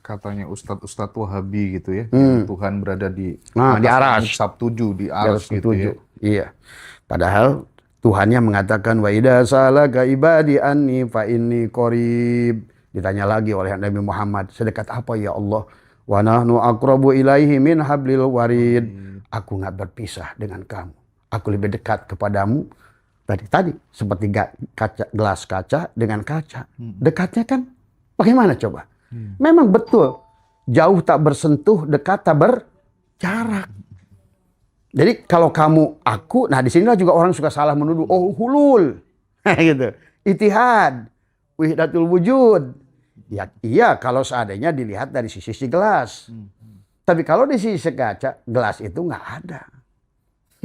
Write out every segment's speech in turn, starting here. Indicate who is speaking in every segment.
Speaker 1: katanya Ustadz Wahabi gitu ya, yang
Speaker 2: Hmm.
Speaker 1: Tuhan berada di
Speaker 2: Nah, di
Speaker 1: atas
Speaker 2: aras.
Speaker 1: langit Sabtuju, di
Speaker 2: Di atas
Speaker 1: aras gitu ya.
Speaker 2: 7. Iya. Padahal Tuhannya mengatakan wa idza salaka ibadi anni fa inni qarib. Ditanya lagi oleh Nabi Muhammad, sedekat apa ya Allah? Wa nahnu aqrabu ilaihi min hablil warid.
Speaker 1: Warid.
Speaker 2: Aku nggak berpisah dengan kamu. Aku lebih dekat kepadamu tadi seperti kaca, gelas kaca dengan kaca. Dekatnya kan bagaimana coba?
Speaker 1: Iya.
Speaker 2: Memang betul. Jauh tak bersentuh, dekat tak berjarak. Jadi kalau kamu aku, nah disinilah juga orang suka salah menuduh, oh hulul, gitu, itihad, wahdatul wujud. Ya iya kalau seandainya dilihat dari sisi gelas. Tapi kalau di sisi kaca, gelas itu nggak ada.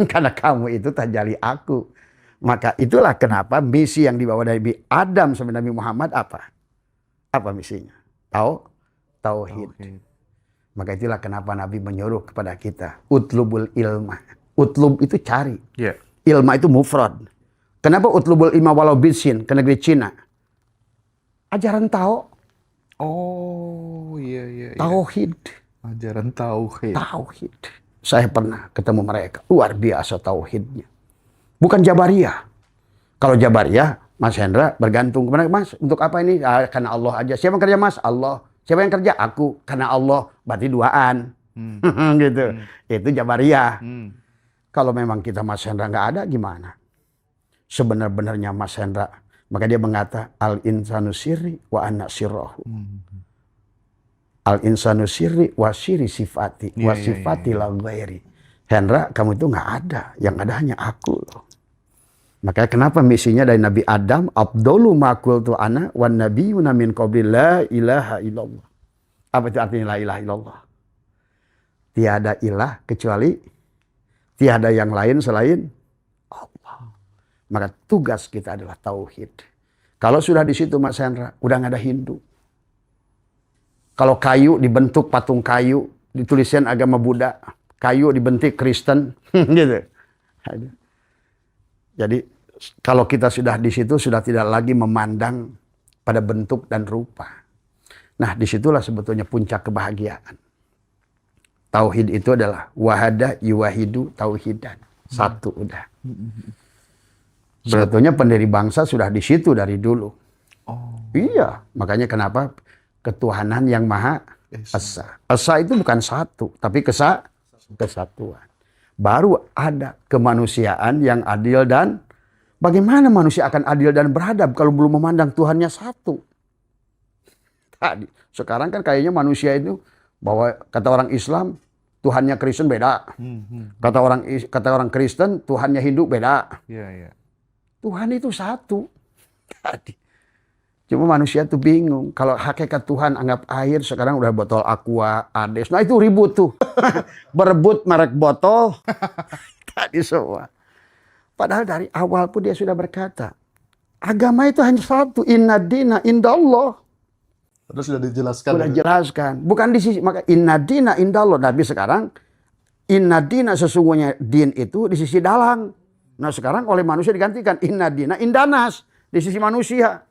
Speaker 2: Karena kamu itu tajali aku. Maka itulah kenapa misi yang dibawa dari Nabi Adam sampai Nabi Muhammad apa? Apa misinya? Tauhid.
Speaker 1: Tauhid.
Speaker 2: Maka itulah kenapa Nabi menyuruh kepada kita, utlubul ilma. Utlub itu cari.
Speaker 1: Ya.
Speaker 2: Ilma itu mufrad. Kenapa utlubul ilma walau bisin ke negeri Cina? Ajaran
Speaker 1: Oh, iya.
Speaker 2: tauhid.
Speaker 1: Ajaran tauhid.
Speaker 2: Tauhid. Saya pernah ketemu mereka. Luar biasa tauhidnya. Bukan Jabariyah. Kalau Jabariyah, Mas Hendra bergantung kepada Mas. Untuk apa ini? Karena Allah aja. Siapa yang kerja Mas? Allah. Siapa yang kerja? Aku. Karena Allah. Berarti duaan. Gitu. Itu Jabariyah. Kalau memang kita Mas Hendra nggak ada, gimana? Sebenar-benarnya Mas Hendra. Maka dia mengata, al-insanu sirri wa anna sirrahu. Al-insanu sirri wa sirri sifati. Wa sifati la ghairi. Hendra, kamu itu nggak ada. Yang ada hanya aku loh. Makanya kenapa misinya dari Nabi Adam, Abdullu ma qultu ana wan nabiyyuna min qabli la ilaha illallah. Apa itu artinya la ilaha illallah? Tiada ilah kecuali tiada yang lain selain Allah. Maka tugas kita adalah tauhid. Kalau sudah di situ Mas Hendra, udah nggak ada Hindu. Kalau kayu dibentuk patung kayu, dituliskan agama Buddha, kayu dibentuk Kristen, gitu. Jadi kalau kita sudah di situ sudah tidak lagi memandang pada bentuk dan rupa. Nah, disitulah sebetulnya puncak kebahagiaan. Tauhid itu adalah wahada yuwahidu tauhidan. Satu udah. Sebetulnya pendiri bangsa sudah di situ dari dulu.
Speaker 1: Oh.
Speaker 2: Iya, makanya kenapa ketuhanan yang maha esa. Esa itu bukan satu, tapi kesatuan. Baru ada kemanusiaan yang adil dan bagaimana manusia akan adil dan beradab kalau belum memandang Tuhannya satu. Tadi, sekarang kan kayaknya manusia itu bahwa kata orang Islam Tuhannya Kristen beda. Kata orang Kristen Tuhannya Hindu beda.
Speaker 1: Iya.
Speaker 2: Tuhan itu satu. Tadi. Cuma manusia tuh bingung. Kalau hakikat Tuhan anggap air, sekarang udah botol Aqua, Ades. Nah itu ribut tuh. Berebut merek botol. Tadi semua. Padahal dari awal pun dia sudah berkata, agama itu hanya satu. Inna dina indallah.
Speaker 1: Terus sudah dijelaskan.
Speaker 2: Sudah jelaskan. Bukan di sisi, maka inna dina indallah. Tapi sekarang, inna dina sesungguhnya din itu di sisi dalang. Nah sekarang oleh manusia digantikan. Inna dina indanas. Di sisi manusia.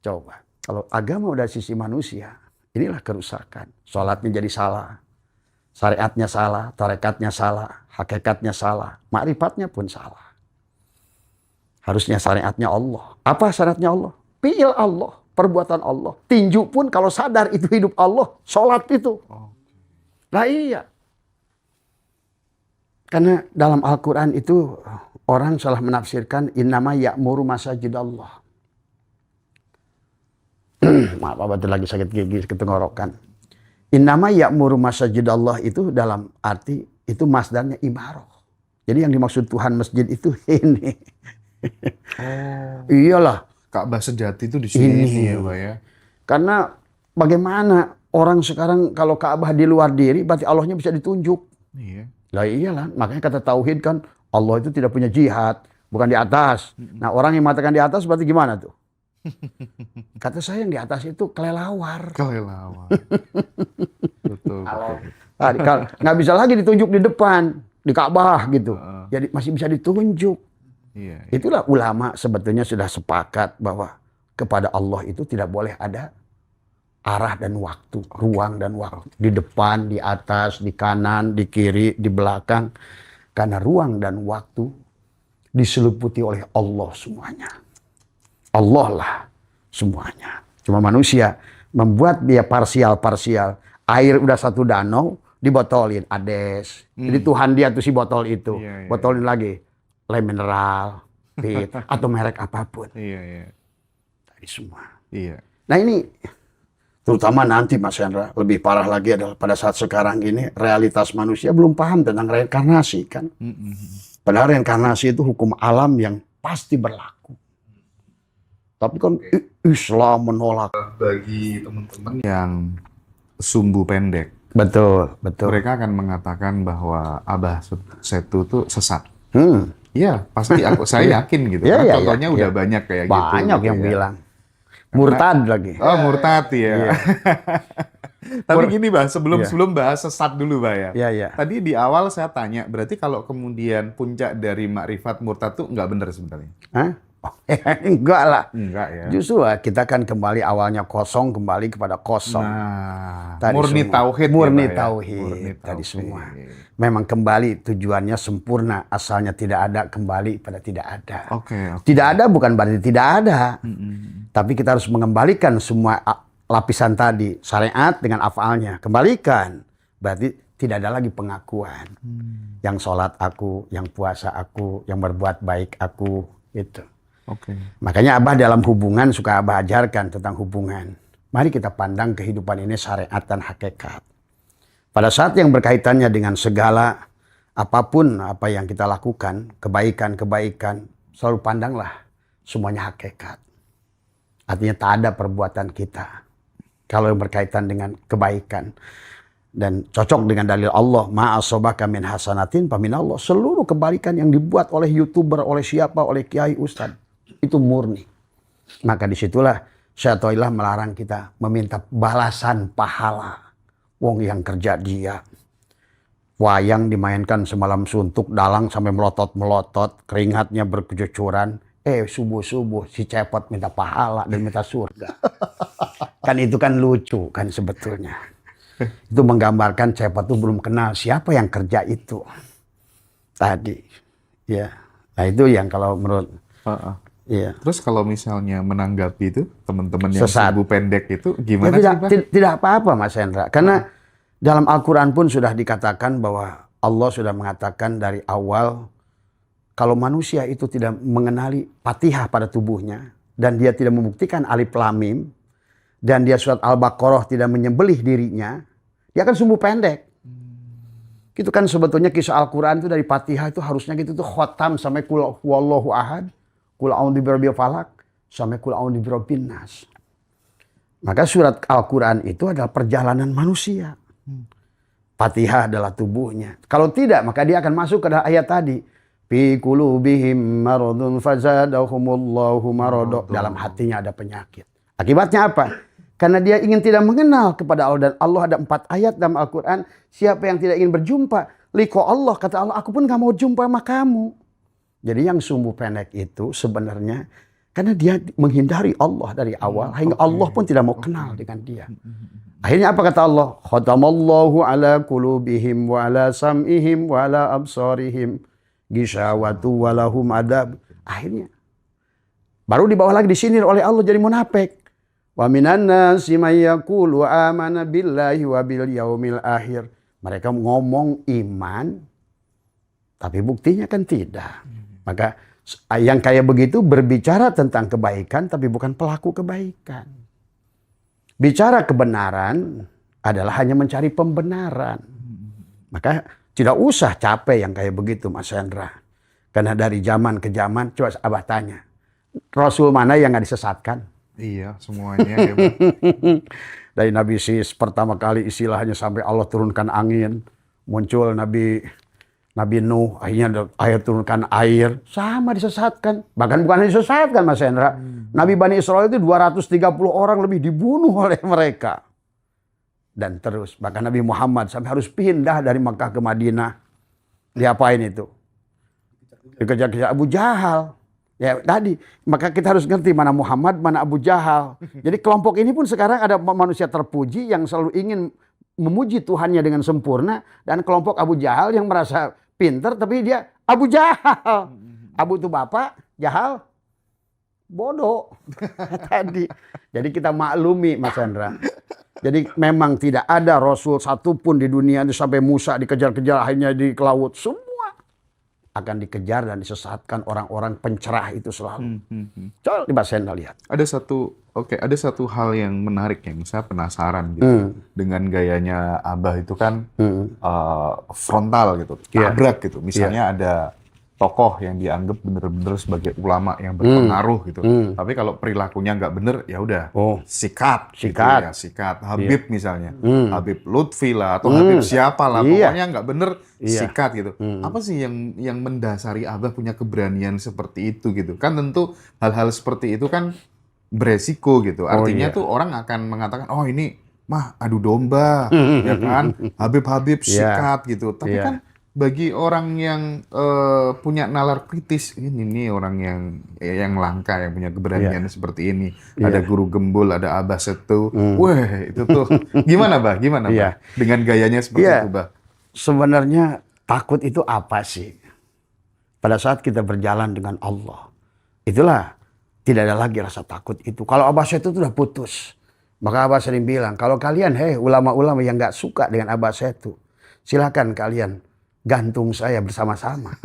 Speaker 2: Coba, kalau agama udah sisi manusia, inilah kerusakan. Sholatnya jadi salah, syariatnya salah, tarekatnya salah, hakikatnya salah, ma'rifatnya pun salah. Harusnya syariatnya Allah. Apa syariatnya Allah? Fi'il Allah, perbuatan Allah. Tinju pun kalau sadar itu hidup Allah, sholat itu. Nah iya. Karena dalam Al-Quran itu orang salah menafsirkan innama ya'muru masajidallah. Maaf, abad lagi sakit gigi ketenggorokan. Innama ya'muru masajidallah itu dalam arti itu masdarnya imarah. Jadi yang dimaksud Tuhan masjid itu ini. Iyalah.
Speaker 1: Ka'bah sejati itu di sini ya, Pak ya.
Speaker 2: Karena bagaimana orang sekarang kalau Ka'bah di luar diri berarti Allahnya bisa ditunjuk.
Speaker 1: Iya.
Speaker 2: Lah iyalah, makanya kata tauhid kan Allah itu tidak punya jihad, bukan di atas. Nah, orang yang mengatakan di atas berarti gimana tuh? Kata saya yang di atas itu kelelawar.
Speaker 1: Betul.
Speaker 2: Nggak bisa lagi ditunjuk di depan, di Ka'bah gitu. Jadi masih bisa ditunjuk.
Speaker 1: Iya.
Speaker 2: Itulah ulama sebetulnya sudah sepakat bahwa kepada Allah itu tidak boleh ada arah dan waktu, ruang dan waktu. Di depan, di atas, di kanan, di kiri, di belakang. Karena ruang dan waktu diseliputi oleh Allah semuanya. Allah lah semuanya. Cuma manusia membuat dia parsial-parsial. Air udah satu danau, dibotolin, ades. Jadi Tuhan dia tuh si botol itu. Botolin lagi. Le mineral, pit, atau merek apapun. Dari semua. Nah ini, terutama nanti Mas Hendra, lebih parah lagi adalah pada saat sekarang ini, realitas manusia belum paham tentang reinkarnasi kan. Padahal reinkarnasi itu hukum alam yang pasti berlaku. Tapi kan Islam menolak.
Speaker 1: Bagi teman-teman yang sumbu pendek,
Speaker 2: Betul.
Speaker 1: mereka akan mengatakan bahwa Abah Setu itu sesat. Iya, pasti saya yakin gitu. Karena contohnya udah banyak kayak gitu.
Speaker 2: Banyak yang bilang. Murtad lagi.
Speaker 1: Oh, murtad ya. Tapi gini, Bah, sebelum bahas sesat dulu, Bah ya. Tadi di awal saya tanya, berarti kalau kemudian puncak dari makrifat murtad tuh nggak benar sebenarnya?
Speaker 2: Hah? Enggak lah.
Speaker 1: Enggak ya.
Speaker 2: Justru kita kan kembali awalnya kosong, kembali kepada kosong.
Speaker 1: Nah,
Speaker 2: tadi
Speaker 1: murni
Speaker 2: semua.
Speaker 1: tauhid.
Speaker 2: Murni
Speaker 1: ya,
Speaker 2: tauhid. Tadi semua. Memang kembali tujuannya sempurna, asalnya tidak ada, kembali pada tidak ada.
Speaker 1: Oke.
Speaker 2: Tidak ada bukan berarti tidak ada. Tapi kita harus mengembalikan semua lapisan tadi, syariat dengan afalnya. Kembalikan. Berarti tidak ada lagi pengakuan. Yang sholat aku, yang puasa aku, yang berbuat baik aku, itu. Makanya Abah dalam hubungan suka Abah ajarkan tentang hubungan. Mari kita pandang kehidupan ini syariat dan hakikat. Pada saat yang berkaitannya dengan segala apapun apa yang kita lakukan, kebaikan-kebaikan, selalu pandanglah semuanya hakikat. Artinya tak ada perbuatan kita. Kalau yang berkaitan dengan kebaikan. Dan cocok dengan dalil Allah, ma'asobaka min hasanatin paminallah. Seluruh kebaikan yang dibuat oleh YouTuber, oleh siapa, oleh kiai, ustadz. Itu murni. Maka disitulah Syaitanillah melarang kita meminta balasan pahala. Wong yang kerja dia. Wayang dimainkan semalam suntuk, dalang sampai melotot-melotot, keringatnya berkecucuran. Subuh-subuh si cepot minta pahala dan minta surga. Kan itu kan lucu kan sebetulnya. Itu menggambarkan cepot itu belum kenal siapa yang kerja itu. Tadi. Ya. Nah itu yang kalau menurut... Iya.
Speaker 1: Terus kalau misalnya menanggapi itu teman-teman yang sumbu pendek itu gimana
Speaker 2: ya,
Speaker 1: sih, Pak?
Speaker 2: Tidak apa-apa Mas Hendra. Karena dalam Al-Quran pun sudah dikatakan bahwa Allah sudah mengatakan dari awal kalau manusia itu tidak mengenali Fatihah pada tubuhnya dan dia tidak membuktikan alif lam mim dan dia surat Al-Baqarah tidak menyembelih dirinya, dia akan sumbu pendek. Itu kan sebetulnya kisah Al-Quran itu dari Fatihah itu harusnya gitu tuh khotam sampai kul huwallahu ahad. Kul a'udzu birabbil falaq sampai kul a'udzu birabbin nas. Maka surat Al-Quran itu adalah perjalanan manusia. Fatihah adalah tubuhnya. Kalau tidak maka dia akan masuk ke ayat tadi. Fi qulubihim maradun fazadahumullahu marada. Dalam hatinya ada penyakit. Akibatnya apa? Karena dia ingin tidak mengenal kepada Allah. Dan Allah ada 4 ayat dalam Al-Quran. Siapa yang tidak ingin berjumpa liqa Allah, kata Allah, aku pun gak mau jumpa sama kamu. Jadi yang sumbu pendek itu sebenarnya karena dia menghindari Allah dari awal hingga Allah pun tidak mau kenal dengan dia. Akhirnya apa kata Allah? Khatamallahu ala qulubihim wa ala sam'ihim wa ala absarihim ghishawatu wa lahum adab. Akhirnya baru dibawa lagi disinir oleh Allah jadi munafik. Wa minan nasi may yaqulu amana billahi wa bil yaumil akhir. Mereka ngomong iman tapi buktinya kan tidak. Maka yang kayak begitu berbicara tentang kebaikan tapi bukan pelaku kebaikan. Bicara kebenaran adalah hanya mencari pembenaran. Maka tidak usah capek yang kayak begitu Mas Hendra. Karena dari zaman ke zaman, coba Abah tanya. Rasul mana yang gak disesatkan?
Speaker 1: Iya, semuanya ya, Pak.
Speaker 2: Dari Nabi Sis pertama kali istilahnya sampai Allah turunkan angin. Muncul Nabi Nuh, akhirnya ayat turunkan air, sama disesatkan. Bahkan bukan disesatkan Mas Hendra. Nabi Bani Israel itu 230 orang lebih dibunuh oleh mereka. Dan terus, bahkan Nabi Muhammad sampai harus pindah dari Makkah ke Madinah. Diapain itu? Dikejar-kejar Abu Jahal. Ya tadi, maka kita harus ngerti mana Muhammad, mana Abu Jahal. Jadi kelompok ini pun sekarang ada manusia terpuji yang selalu ingin memuji Tuhannya dengan sempurna, dan kelompok Abu Jahal yang merasa pinter tapi dia Abu Jahal. Abu itu bapak, Jahal bodoh. Tadi. Jadi kita maklumi Mas Hendra. Jadi memang tidak ada Rasul satupun di dunia ini sampai Musa dikejar-kejar akhirnya di laut. Semua akan dikejar dan disesatkan orang-orang pencerah itu selalu. Coba Mas Hendra lihat.
Speaker 1: Ada satu hal yang menarik yang saya penasaran gitu. Dengan gayanya Abah itu kan frontal gitu, tabrak gitu. Misalnya ada tokoh yang dianggap benar-benar sebagai ulama yang berpengaruh gitu. Tapi kalau perilakunya nggak bener, ya udah sikat. Gitu ya, sikat. Habib misalnya, Habib Lutfi lah atau Habib siapa lah, pokoknya nggak bener sikat gitu. Apa sih yang mendasari Abah punya keberanian seperti itu gitu? Kan tentu hal-hal seperti itu kan beresiko gitu. Artinya tuh orang akan mengatakan, oh ini mah adu domba, ya kan? Habib sikat gitu. Tapi kan bagi orang yang punya nalar kritis, ini nih orang yang langka, yang punya keberanian seperti ini. Ada Guru Gembul, ada Abah Setu. Wah, itu tuh gimana, Bah? Gimana, Bah? Dengan gayanya seperti itu, Bah?
Speaker 2: Sebenarnya takut itu apa sih? Pada saat kita berjalan dengan Allah, itulah tidak ada lagi rasa takut itu. Kalau Abah Setu itu sudah putus. Maka Abah sering bilang, kalau kalian, ulama-ulama yang nggak suka dengan Abah Setu, silakan kalian gantung saya bersama-sama.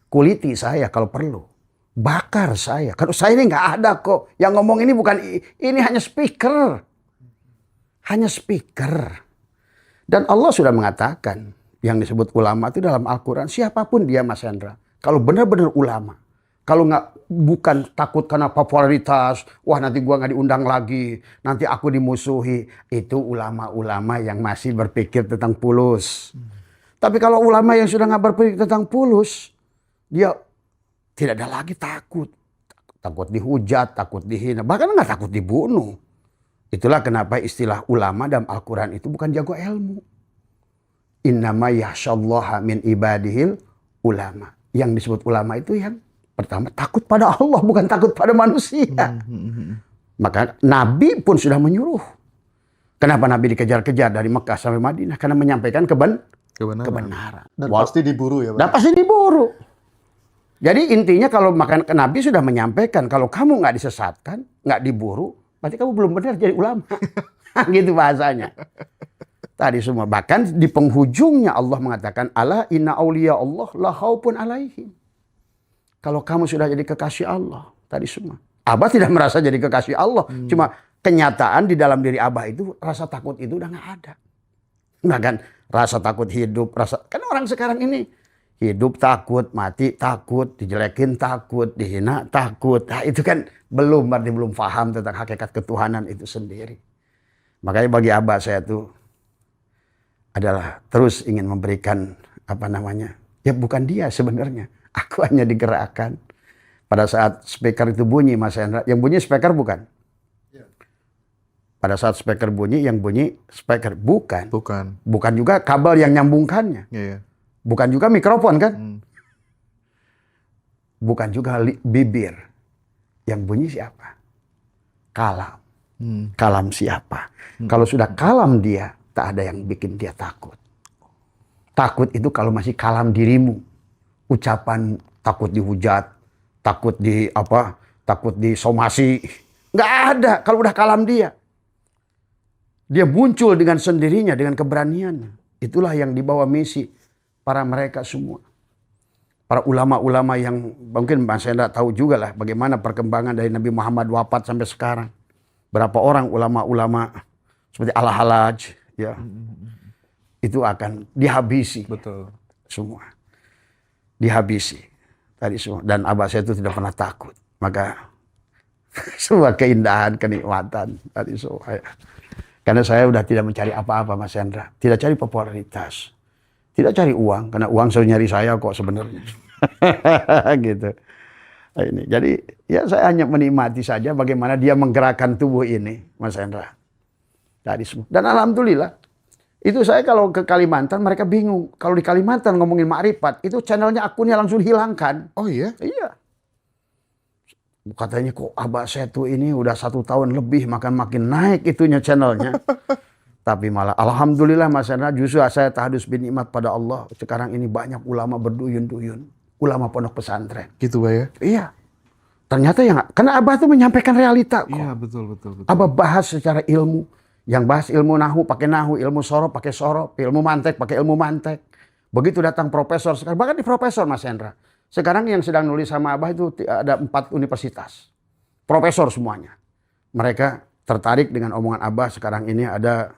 Speaker 2: Kuliti saya kalau perlu. Bakar saya. Kalau saya ini nggak ada kok. Yang ngomong ini bukan, ini hanya speaker. Hanya speaker. Dan Allah sudah mengatakan, yang disebut ulama itu dalam Al-Quran, siapapun dia Mas Hendra. Kalau benar-benar ulama. Kalau bukan takut karena popularitas, wah nanti gua nggak diundang lagi, nanti aku dimusuhi. Itu ulama-ulama yang masih berpikir tentang fulus. Tapi kalau ulama yang sudah nggak berpikir tentang fulus, dia tidak ada lagi takut. Takut dihujat, takut dihina, bahkan nggak takut dibunuh. Itulah kenapa istilah ulama dalam Al-Quran itu bukan jago ilmu. Innama yahsyallaha min ibadihil ulama. Yang disebut ulama itu yang pertama takut pada Allah, bukan takut pada manusia. Maka Nabi pun sudah menyuruh. Kenapa Nabi dikejar-kejar dari Mekah sampai Madinah? Karena menyampaikan kebenaran.
Speaker 1: Dan pasti diburu ya, Pak?
Speaker 2: Dan pasti diburu. Jadi intinya kalau Nabi sudah menyampaikan, kalau kamu nggak disesatkan, nggak diburu, berarti kamu belum benar jadi ulama. Gitu bahasanya. Tadi semua. Bahkan di penghujungnya Allah mengatakan, ala inna awliya Allah la khaufun alaihim. Kalau kamu sudah jadi kekasih Allah, tadi semua. Abah tidak merasa jadi kekasih Allah. Cuma kenyataan di dalam diri Abah itu, rasa takut itu udah nggak ada. Bahkan rasa takut hidup, kan orang sekarang ini hidup takut, mati takut, dijelekin takut, dihina takut. Nah, itu kan berarti belum paham tentang hakikat ketuhanan itu sendiri. Makanya bagi Abah saya tuh adalah terus ingin memberikan ya bukan dia sebenarnya. Aku hanya digerakkan pada saat speaker itu bunyi, Mas Hendra. Yang bunyi speaker bukan? Pada saat speaker bunyi, yang bunyi speaker. Bukan. Bukan juga kabel yang nyambungkannya. Bukan juga mikrofon kan? Bukan juga bibir. Yang bunyi siapa? Kalam. Kalam siapa? Kalau sudah kalam dia, tak ada yang bikin dia takut. Takut itu kalau masih kalam dirimu. Ucapan takut dihujat, takut disomasi. Nggak ada kalau udah kalam dia. Dia muncul dengan sendirinya, dengan keberaniannya. Itulah yang dibawa misi para mereka semua. Para ulama-ulama yang mungkin Mas Hendra tahu juga lah bagaimana perkembangan dari Nabi Muhammad wafat sampai sekarang. Berapa orang ulama-ulama seperti Al-Halaj, ya, itu akan dihabisi.
Speaker 1: Betul.
Speaker 2: Semua. Dihabisi. Tadi semua. Dan Abah saya itu tidak pernah takut. Maka semua keindahan, kenikmatan tadi semua. Ya. Karena saya udah tidak mencari apa-apa Mas Hendra. Tidak cari popularitas. Tidak cari uang. Karena uang selalu nyari saya kok sebenarnya. Gitu. Nah, ini. Jadi ya saya hanya menikmati saja bagaimana dia menggerakkan tubuh ini Mas Hendra. Tadi semua. Dan alhamdulillah. Itu saya kalau ke Kalimantan mereka bingung. Kalau di Kalimantan ngomongin makrifat. Itu channelnya akunnya langsung dihilangkan.
Speaker 1: Oh iya?
Speaker 2: Iya. Katanya kok Abah Setu ini udah 1 tahun lebih makin naik itunya channelnya. Tapi malah alhamdulillah Mas Hendra, justru saya tahadus bin nikmat pada Allah. Sekarang ini banyak ulama berduyun-duyun, ulama pondok pesantren.
Speaker 1: Gitu Bah ya?
Speaker 2: Iya. Ternyata karena Abah tuh menyampaikan realita kok.
Speaker 1: Iya, betul.
Speaker 2: Abah bahas secara ilmu. Yang bahas ilmu nahu pakai nahu, ilmu sorof pakai sorof, ilmu mantek pakai ilmu mantek. Begitu datang profesor sekarang, bahkan di profesor Mas Hendra. Sekarang yang sedang nulis sama Abah itu ada 4 universitas. Profesor semuanya. Mereka tertarik dengan omongan Abah. Sekarang ini ada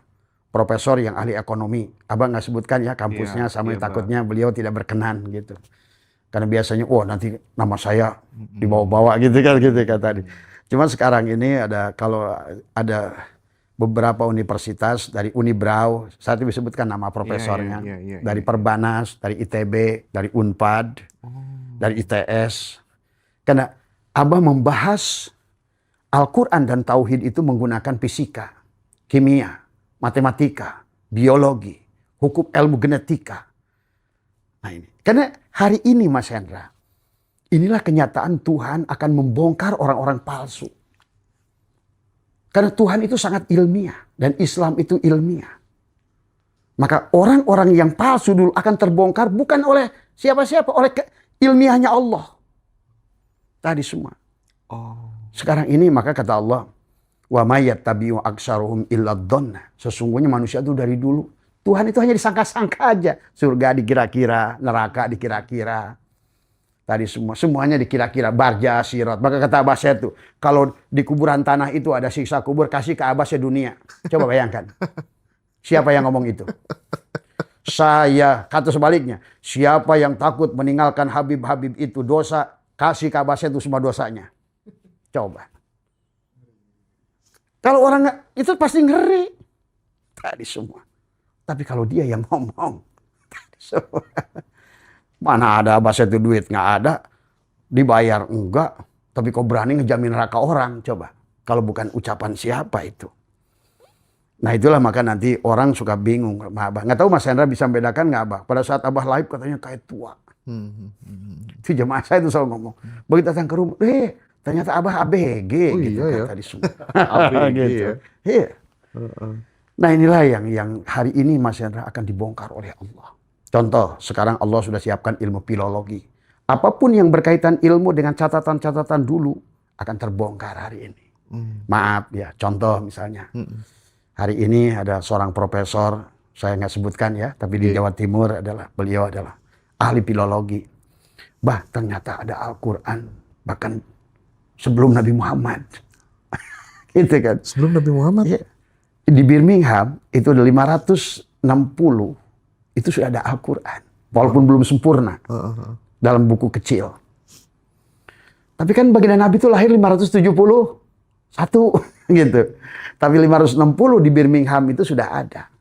Speaker 2: profesor yang ahli ekonomi. Abah nggak sebutkan ya kampusnya, sama takutnya beliau tidak berkenan gitu. Karena biasanya, nanti nama saya dibawa-bawa gitu kan tadi. Cuma sekarang ini kalau ada beberapa universitas dari Unibrau, saya itu disebutkan nama profesornya, dari Perbanas, dari ITB, dari Unpad, dari ITS. Karena Abah membahas Al-Quran dan Tauhid itu menggunakan fisika, kimia, matematika, biologi, hukum ilmu genetika. Nah ini, karena hari ini Mas Hendra, inilah kenyataan Tuhan akan membongkar orang-orang palsu. Karena Tuhan itu sangat ilmiah dan Islam itu ilmiah. Maka orang-orang yang palsu dulu akan terbongkar bukan oleh siapa-siapa, oleh ilmiahnya Allah. Tadi semua. Sekarang ini maka kata Allah, wa may yattabi'u aktsaruhum illa dhanna. Sesungguhnya manusia itu dari dulu Tuhan itu hanya disangka-sangka aja. Surga dikira-kira, neraka dikira-kira. Tadi semuanya dikira-kira, barja, sirat. Maka kata Abah Setu, kalau di kuburan tanah itu ada siksa kubur, kasih ke Abah sedunia. Coba bayangkan. Siapa yang ngomong itu? Saya, kata sebaliknya, siapa yang takut meninggalkan Habib-Habib itu dosa, kasih ke Abah Setu semua dosanya. Coba. Kalau orang itu pasti ngeri. Tadi semua. Tapi kalau dia yang ngomong, tadi semua. Mana ada Abah Setu duit, nggak ada. Dibayar enggak. Tapi kok berani ngejamin neraka orang, coba. Kalau bukan ucapan siapa itu. Nah itulah maka nanti orang suka bingung sama Abah. Nggak tahu Mas Hendra bisa membedakan nggak Abah? Pada saat Abah live katanya kayak tua. Itu jemaah saya itu selalu ngomong. Begitu datang ke rumah, ternyata Abah ABG gitu
Speaker 1: iya,
Speaker 2: tadi semua.
Speaker 1: ABG
Speaker 2: gitu.
Speaker 1: ya.
Speaker 2: Iya. Nah inilah yang hari ini Mas Hendra akan dibongkar oleh Allah. Contoh, sekarang Allah sudah siapkan ilmu filologi. Apapun yang berkaitan ilmu dengan catatan-catatan dulu akan terbongkar hari ini. Maaf ya, contoh misalnya. Hari ini ada seorang profesor, saya nggak sebutkan ya, tapi di Jawa Timur beliau adalah ahli filologi. Ternyata ada Al-Quran, bahkan sebelum Nabi Muhammad. Gitu kan.
Speaker 1: Sebelum Nabi Muhammad?
Speaker 2: Ya. Di Birmingham itu ada 560 itu sudah ada Al-Quran. Walaupun belum sempurna. Dalam buku kecil. Tapi kan baginda Nabi itu lahir 571 gitu. Tapi 560 di Birmingham itu sudah ada.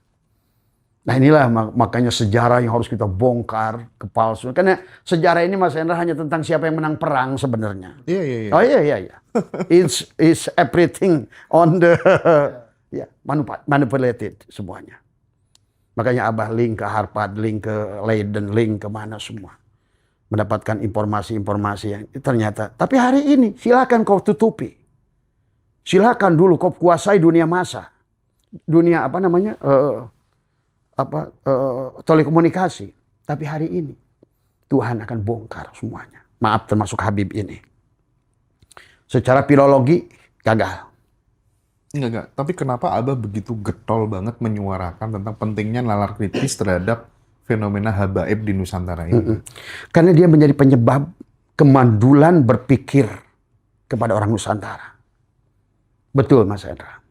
Speaker 2: Nah inilah makanya sejarah yang harus kita bongkar, kepalsuan. Karena sejarah ini Mas Hendra hanya tentang siapa yang menang perang sebenarnya.
Speaker 1: Iya.
Speaker 2: Oh iya. It's everything on the manipulated semuanya. Makanya Abah link ke Harvard, link ke Leiden, link ke mana semua. Mendapatkan informasi-informasi yang ternyata. Tapi hari ini silakan kau tutupi. Silakan dulu kau kuasai dunia massa. Dunia telekomunikasi. Tapi hari ini Tuhan akan bongkar semuanya. Maaf termasuk Habib ini. Secara filologi gagal.
Speaker 1: Enggak. Tapi kenapa Abah begitu getol banget menyuarakan tentang pentingnya nalar kritis terhadap fenomena habaib di Nusantara ini?
Speaker 2: Karena dia menjadi penyebab kemandulan berpikir kepada orang Nusantara. Betul Mas Hendra.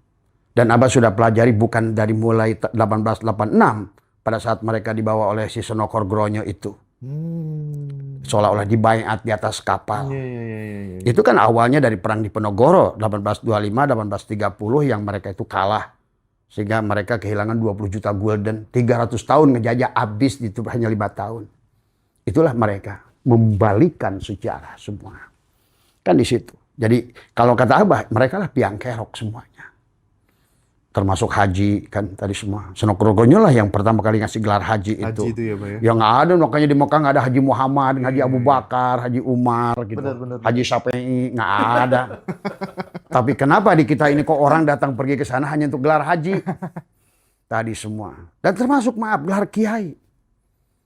Speaker 2: Dan Abah sudah pelajari bukan dari mulai 1886 pada saat mereka dibawa oleh si Senokor Gronyo itu. Seolah-olah dibaiat di atas kapal.
Speaker 1: Iya.
Speaker 2: Itu kan awalnya dari perang di Penogoro 1825, 1830 yang mereka itu kalah. Sehingga mereka kehilangan 20 juta gulden. 300 tahun ngejajah habis itu hanya 5 tahun. Itulah mereka membalikan sejarah semua. Kan di situ. Jadi kalau kata Abah, mereka lah piang kerok semuanya. termasuk haji kan tadi semua. Sunan Kudus lah yang pertama kali ngasih gelar haji itu.
Speaker 1: Haji itu ya Pak ya?
Speaker 2: Yang nggak ada, makanya di Mekah nggak ada Haji Muhammad, Haji Abu Bakar, Haji Umar gitu.
Speaker 1: Benar.
Speaker 2: Haji Syafi'i nggak ada. Tapi kenapa di kita ini kok orang datang pergi ke sana hanya untuk gelar haji? Tadi semua. Dan termasuk maaf gelar kiai.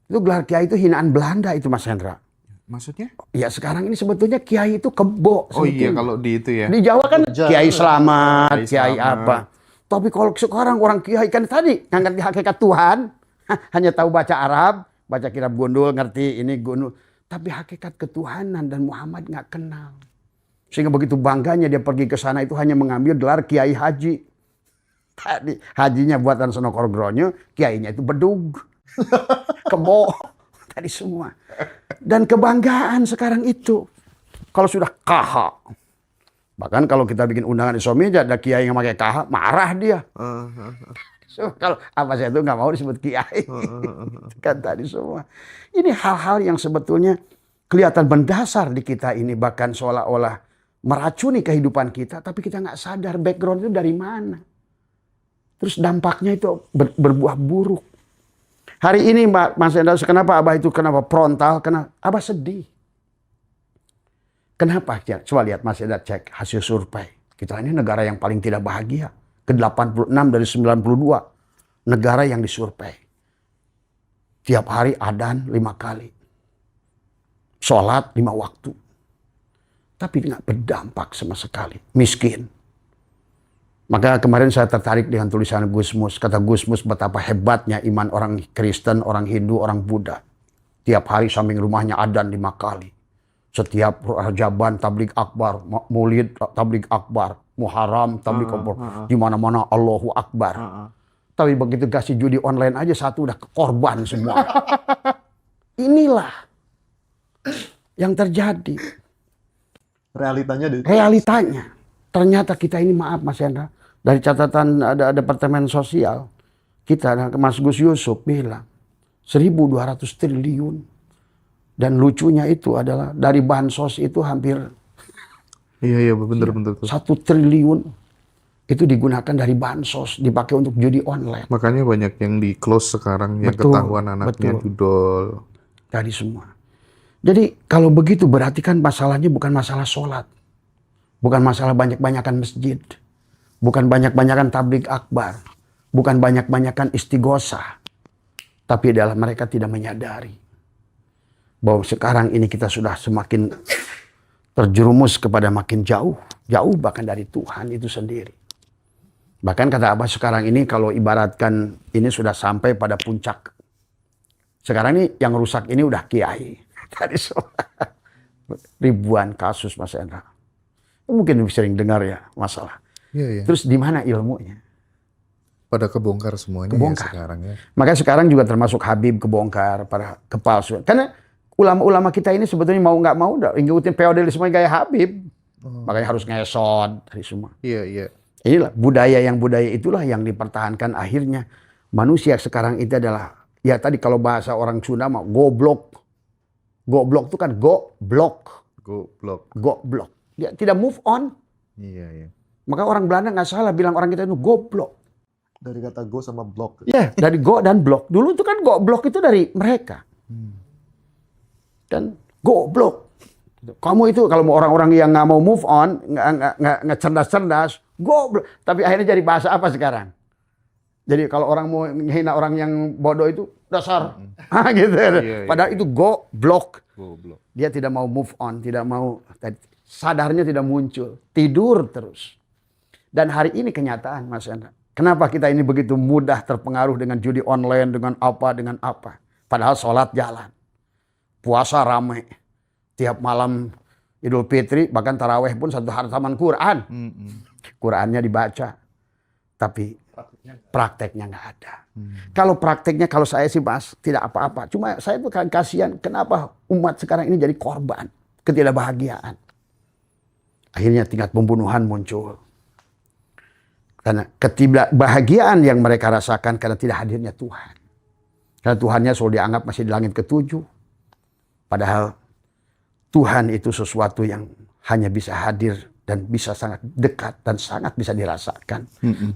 Speaker 2: Itu gelar kiai itu hinaan Belanda itu Mas Hendra.
Speaker 1: Maksudnya?
Speaker 2: Ya sekarang ini sebetulnya kiai itu kebo.
Speaker 1: Oh iya kalau di itu ya.
Speaker 2: Di Jawa kan kiai selamat, kiai
Speaker 1: selamat.
Speaker 2: apa. Tapi kalau sekarang orang kiai kan tadi nggak ngerti hakikat Tuhan, hanya tahu baca Arab, baca kitab gundul, ngerti ini gundul. Tapi hakikat ketuhanan dan Muhammad nggak kenal. Sehingga begitu bangganya dia pergi ke sana itu hanya mengambil gelar kiai haji. Tadi hajinya buatan Sunan Kudus, kiainya itu bedug, kebo, tadi semua. Dan kebanggaan sekarang itu. Kalau sudah KH. Bahkan kalau kita bikin undangan di Someja, ada kiai yang pakai KH, marah dia. So, kalau apa saya itu nggak mau disebut kiai. Kan tadi semua. Ini hal-hal yang sebetulnya kelihatan mendasar di kita ini. Bahkan seolah-olah meracuni kehidupan kita. Tapi kita nggak sadar background itu dari mana. Terus dampaknya itu berbuah buruk. Hari ini Mas Hendra, kenapa Abah itu kenapa frontal? Kenapa Abah sedih? Kenapa? Coba lihat Mas Hendra cek hasil survei. Kita ini negara yang paling tidak bahagia. Ke-86 dari 92 negara yang disurvei. Tiap hari adzan 5 kali. Sholat 5 waktu. Tapi nggak berdampak sama sekali. Miskin. Maka kemarin saya tertarik dengan tulisan Gusmus. Kata Gusmus betapa hebatnya iman orang Kristen, orang Hindu, orang Buddha. Tiap hari samping rumahnya adzan 5 kali. Setiap Rajaban tabligh akbar, Maulid tabligh akbar, Muharram tabligh akbar. Di mana-mana Allahu Akbar. Tapi begitu kasih judi online aja satu udah korban semua. Inilah yang terjadi. Realitanya. Ternyata kita ini maaf Mas Hendra. Dari catatan ada Departemen Sosial. Kita, Mas Gus Yusuf bilang. 1.200 triliun. Dan lucunya itu adalah dari bansos itu hampir.
Speaker 1: Iya benar.
Speaker 2: 1 triliun. Itu digunakan dari bansos. Dipakai untuk judi online.
Speaker 1: Makanya banyak yang di close sekarang. Yang ketahuan anaknya judol.
Speaker 2: Tadi semua. Jadi kalau begitu berarti kan masalahnya bukan masalah sholat. Bukan masalah banyak-banyakan masjid. Bukan banyak-banyakan tabligh akbar. Bukan banyak-banyakan istighosah. Tapi adalah mereka tidak menyadari. Bahwa sekarang ini kita sudah semakin terjerumus kepada makin jauh. Jauh bahkan dari Tuhan itu sendiri. Bahkan kata Abah sekarang ini kalau ibaratkan ini sudah sampai pada puncak. Sekarang ini yang rusak ini udah kiai. Tadi ribuan kasus Mas Hendra. Mungkin sering dengar ya masalah.
Speaker 1: Iya.
Speaker 2: Terus di mana ilmunya?
Speaker 1: Pada kebongkar semuanya
Speaker 2: Kebongkar.
Speaker 1: Ya sekarang ya.
Speaker 2: Makanya sekarang juga termasuk Habib kebongkar, para kepalsuan. Karena ulama-ulama kita ini sebetulnya mau nggak mau udah ngikutin feodalisme gaya Habib. Makanya harus ngesot dari semua.
Speaker 1: Iya.
Speaker 2: Inilah budaya itulah yang dipertahankan akhirnya. Manusia sekarang itu adalah, ya tadi kalau bahasa orang Sunda mah goblok. Goblok itu kan goblok. Goblok. Dia tidak move on.
Speaker 1: Iya.
Speaker 2: Maka orang Belanda nggak salah bilang orang kita itu goblok.
Speaker 1: Dari kata go sama blok.
Speaker 2: Ya, dari go dan blok. Dulu itu kan goblok itu dari mereka. Kan goblok. Kamu itu kalau orang-orang yang nggak mau move on, nggak cerdas-cerdas, goblok. Tapi akhirnya jadi bahasa apa sekarang? Jadi kalau orang mau menghina orang yang bodoh itu dasar. Gitu.
Speaker 1: Iya.
Speaker 2: Padahal itu goblok.
Speaker 1: Goblok.
Speaker 2: Dia tidak mau move on, tidak mau sadarnya tidak muncul, tidur terus. Dan hari ini kenyataan Mas Hendra. Kenapa kita ini begitu mudah terpengaruh dengan judi online, dengan apa. Padahal sholat jalan. Puasa rame. Tiap malam Idul Fitri, bahkan taraweh pun satu hataman Quran. Qurannya dibaca. Tapi prakteknya nggak ada. Kalau prakteknya, kalau saya sih Mas, tidak apa-apa. Cuma saya tuh kasihan, kenapa umat sekarang ini jadi korban ketidakbahagiaan. Akhirnya tingkat pembunuhan muncul. Karena ketidakbahagiaan yang mereka rasakan karena tidak hadirnya Tuhan. Karena Tuhannya selalu dianggap masih di langit ke-7. Padahal Tuhan itu sesuatu yang hanya bisa hadir dan bisa sangat dekat dan sangat bisa dirasakan.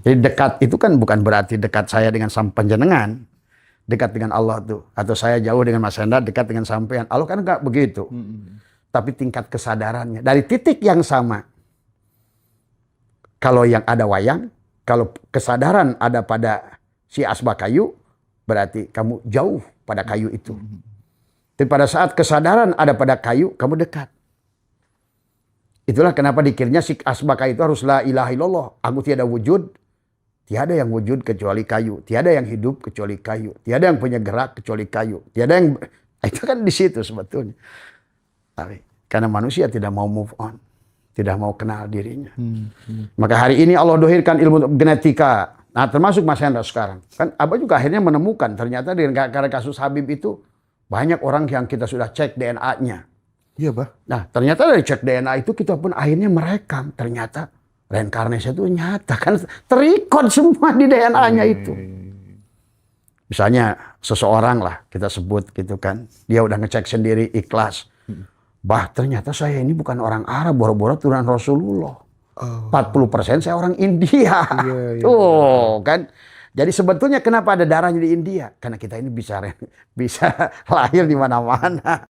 Speaker 2: Jadi dekat itu kan bukan berarti dekat saya dengan panjenengan, dekat dengan Allah tuh, atau saya jauh dengan Mas Hendra, dekat dengan sampean. Allah kan enggak begitu. Tapi tingkat kesadarannya dari titik yang sama. Kalau yang ada wayang, kalau kesadaran ada pada si asbak kayu, berarti kamu jauh pada kayu itu. Tapi pada saat kesadaran ada pada kayu, kamu dekat. Itulah kenapa dikirnya si asbak kayu itu harus la ilaha illallah. Aku tiada wujud, tiada yang wujud kecuali kayu. Tiada yang hidup kecuali kayu. Tiada yang punya gerak kecuali kayu. Tiada yang, itu kan di situ sebetulnya. Tapi karena manusia tidak mau move on, tidak mau kenal dirinya. Maka hari ini Allah dohirkan ilmu genetika. Nah termasuk Mas Hendra sekarang. Kan Abah juga akhirnya menemukan ternyata karena kasus Habib itu banyak orang yang kita sudah cek DNA-nya.
Speaker 1: Iya, Bah.
Speaker 2: Nah ternyata dari cek DNA itu kita pun akhirnya merekam. Ternyata reinkarnasi itu nyata. Kan terikot semua di DNA-nya itu. Misalnya seseorang lah kita sebut gitu kan. Dia udah ngecek sendiri ikhlas. Bah ternyata saya ini bukan orang Arab. Boro-boro turunan Rasulullah. 40% saya orang India. Tuh kan. Jadi sebetulnya kenapa ada darahnya di India? Karena kita ini bisa lahir di mana-mana.